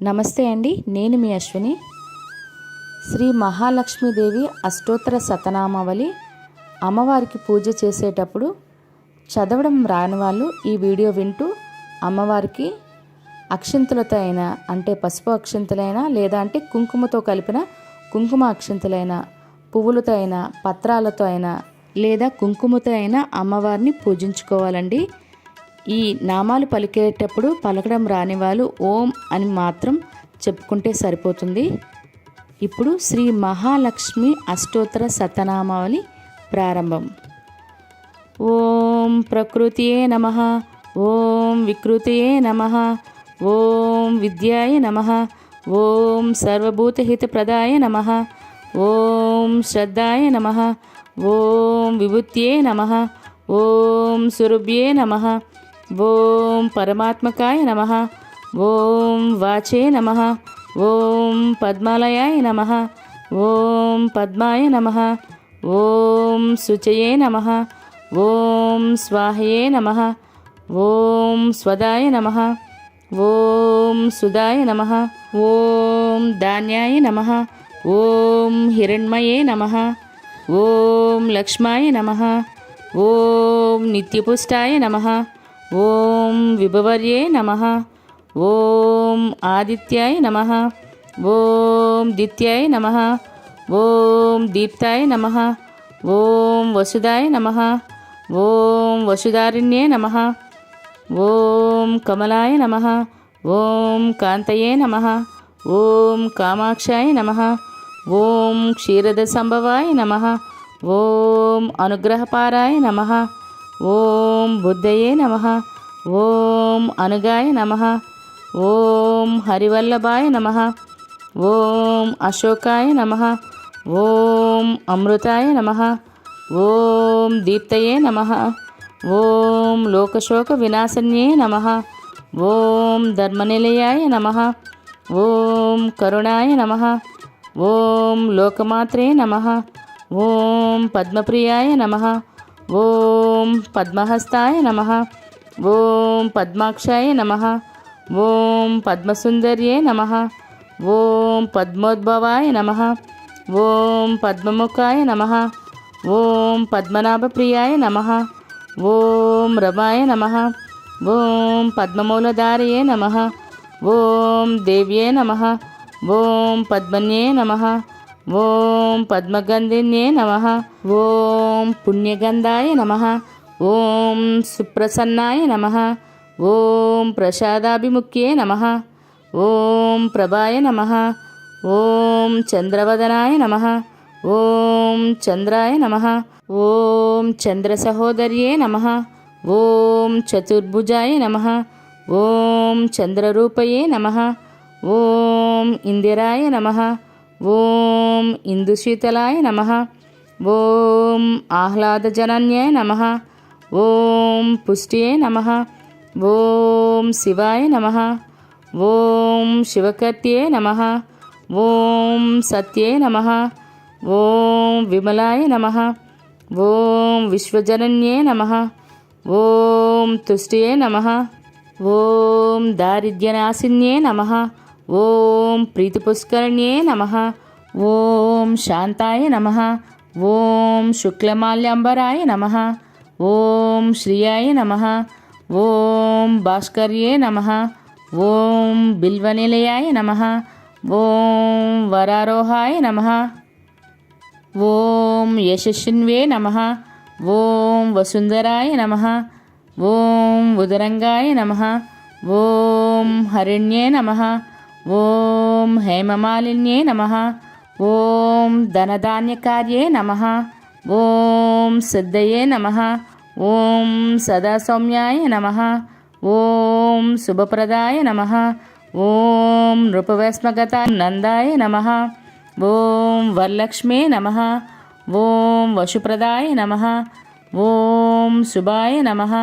నమస్తే అండి, నేను మీ అశ్విని. శ్రీ మహాలక్ష్మీదేవి అష్టోత్తర శతనామావళి అమ్మవారికి పూజ చేసేటప్పుడు చదవడం రాని వాళ్ళు ఈ వీడియో వింటూ అమ్మవారికి అక్షింతలతో అయినా, అంటే పసుపు అక్షింతలైనా, లేదా అంటే కుంకుమతో కలిపిన కుంకుమ అక్షింతలైనా, పువ్వులతో అయినా, పత్రాలతో అయినా, లేదా కుంకుమతో అయినా అమ్మవారిని పూజించుకోవాలండి. ఈ నామాలు పలికేటప్పుడు పలకడం రాని వాళ్ళు ఓం అని మాత్రం చెప్పుకుంటే సరిపోతుంది. ఇప్పుడు శ్రీ మహాలక్ష్మి అష్టోత్తర శతనామావళి ప్రారంభం. ఓం ప్రకృతియే నమః, ఓం వికృతియే నమః, ఓం విద్యాయ నమః, ఓం సర్వభూతహితప్రదాయ నమః, ఓం శ్రద్ధాయ నమః, ఓం విభూత్యే నమః, ఓం సురభ్యే నమః, ఓం పరమాత్మకాయ నమః, ఓం వాచే నమః, ఓం పద్మాలయాయ నమః, ఓం పద్మాయ నమః, ఓం శుచయే నమః, ఓం స్వాహయే నమః, ఓం స్వదాయ నమః, ఓం సుదాయ నమః, ఓం ధాన్యాయ నమః, ఓం హిరణ్మయే నమః, ఓం లక్ష్మాయ నమః, ఓం నిత్యపుష్టాయ నమః, ఓం విభవర్యే నమః, ఓం ఆదిత్యాయ నమః, ఓం దిత్యాయ నమః, ఓం దీప్తాయ నమః, ఓం వసుదాయ నమః, ఓం వసుధారిణ్యే నమః, ఓం కమలాయ నమః, ఓం కాంతయే నమః, ఓం కామాక్షాయ నమః, ఓం క్షీరద సంభవాయ నమః, ఓం అనుగ్రహపారాయ నమః, ఓం బుద్ధయే నమః, ఓం అనుగాయ నమః, ఓం హరివల్లభాయ నమః, ఓం అశోకాయ నమః, ఓం అమృతాయ నమః, ఓం దీప్తయే నమః, ఓం లోకశోక వినాశన్యే నమః, ఓం ధర్మనిలయాయ నమః, ఓం కరుణాయ నమః, ఓం లోకమాత్రే నమః, ఓం పద్మప్రియాయ నమః, ఓం పద్మహస్తాయ నమః, ఓం పద్మాక్షాయ నమః, ఓం పద్మసుందర్యే నమః, ఓం పద్మోద్భవాయ నమః, ఓం పద్మముఖాయ నమః, ఓం పద్మనాభప్రియాయ నమః, ఓం రమాయ నమః, ఓం పద్మమూలధారయే నమః, ఓం దేవ్యే నమః, ఓం పద్మన్యే నమః, ఓం పద్మగంధిన్యే నమః, ఓం పుణ్యగంధాయ నమః, ఓం సుప్రసన్నాయ నమః, ఓం ప్రసాదాభిముఖ్యే నమః, ఓం ప్రభాయ నమః, ఓం చంద్రవదనాయ నమః, ఓం చంద్రాయ నమః, ఓం చంద్రసహోదర్యే నమః, ఓం చతుర్భుజాయ నమః, ఓం చంద్రరూపయే నమః, ఓం ఇందిరాయ నమః, ఓం ఇందుశీతలాయ నమః, ఓం ఆహ్లాదజనన్యాయ నమః, ఓం పుష్టియే నమః, ఓం శివాయ నమః, ఓం శివకర్త్యే నమః, ఓం సత్యే నమః, ఓం విమలాయ నమః, ఓం విశ్వజనన్యే నమః, ఓం తుష్టియే నమః, ఓం దారిద్ర్యనాశిన్యే నమః, ఓం ప్రీతిపుష్కరిణ్యే నమః, ఓం శాంతాయ నమః, ఓం శుక్లమాల్యాంబరాయ నమః, ఓం శ్రియాయ నమః, ఓం భాస్కర్యే నమః, ఓం బిల్వనిలయాయ నమః, ఓం వరారోహాయ నమః, ఓం యశస్విన్వే నమః, ఓం వసుంధరాయ నమః, ఓం ఉదరంగాయ నమః, ఓం హరిణ్యే నమః, ఓం హేమమాలిన్యే నమః, ఓం ధనధాన్యకార్యే నమః, ఓం సిద్ధయే నమః, ఓం సదాసౌమ్యాయ నమః, ఓం శుభప్రదాయ నమః, ఓం నృపవేస్మగత నందాయ నమః, ఓం వరలక్ష్మే నమః, ఓం వశుప్రదాయ నమః, ఓం శుభాయ నమః,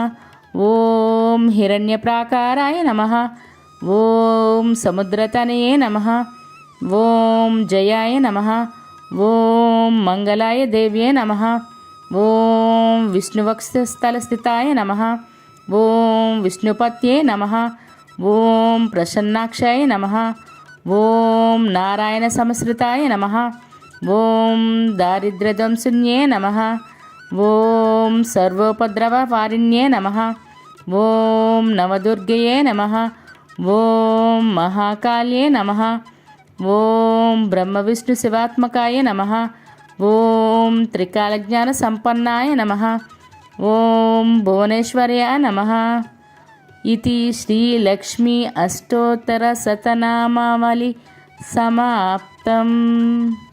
ఓం హిరణ్యప్రాకారాయ నమః, ఓం సముద్రతనయే నమః, ఓం జయాయ నమః, ఓం మంగళాయ దేవ్యే నమః, ఓం విష్ణువక్షస్థలస్థితాయ నమః, ఓం విష్ణుపత్యే నమః, ఓం ప్రసన్నాక్షాయ నమః. ఓం నారాయణ సంశ్రితాయ నమః. ఓం దారిద్ర్యధ్వంసిన్యే నమః. ఓం సర్వోపద్రవవారిణ్యే నమః. ఓం నవదుర్గయే నమః. ఓం మహాకాళ్యే నమః. ఓం బ్రహ్మ విష్ణు శివాత్మకాయ నమః. ఓం త్రికాలజ్ఞాన సంపన్నాయ నమః. ఓం భువనేశ్వర్యాయ నమః. इति श्रीलक्ष्मी अष्टोत्तरशतनामावली समाप्तम्.